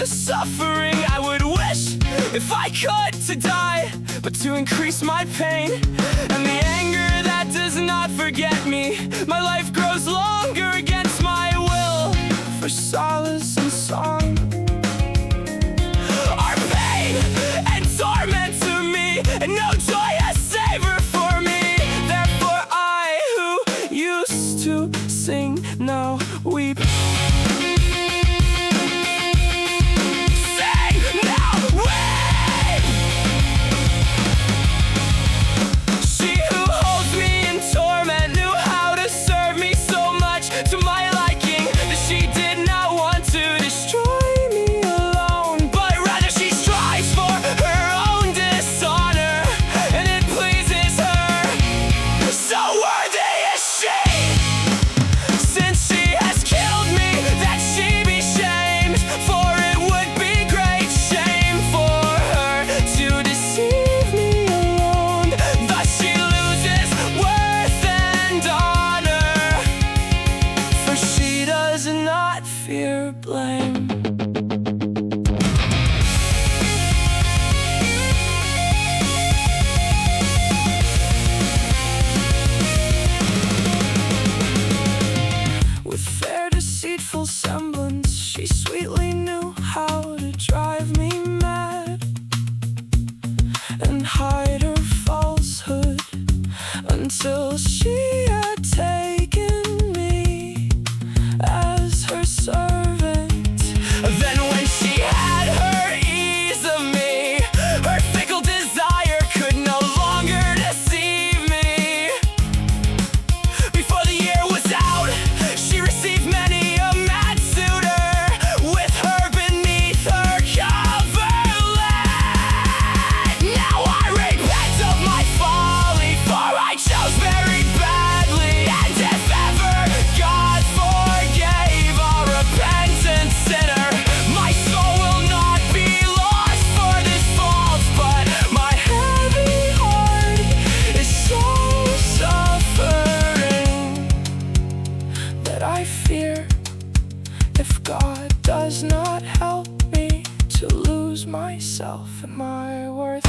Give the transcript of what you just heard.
suffering. I would wish, if I could, to die, but to increase my pain and the anger that does not forget me. My life grows longer against my will, for solace and song are pain and torment to me, and no joy a savor for me. Therefore I, who used to sing, now weep. Fear, blame. With fair deceitful semblance, she sweetly knew how to drive me mad and hide her falsehood until she had taken me as her servant. Then when she had her ease of me, her fickle desire could no longer deceive me. Before the year was out, she received many a mad suitor with her beneath her coverlet. Now I repent of my folly, for I chose very badly, and if ever God forgave a repentant sinner, my soul will not be lost for this fault. But my heavy heart is so suffering that I fear, if God does not help me, to lose myself and my worth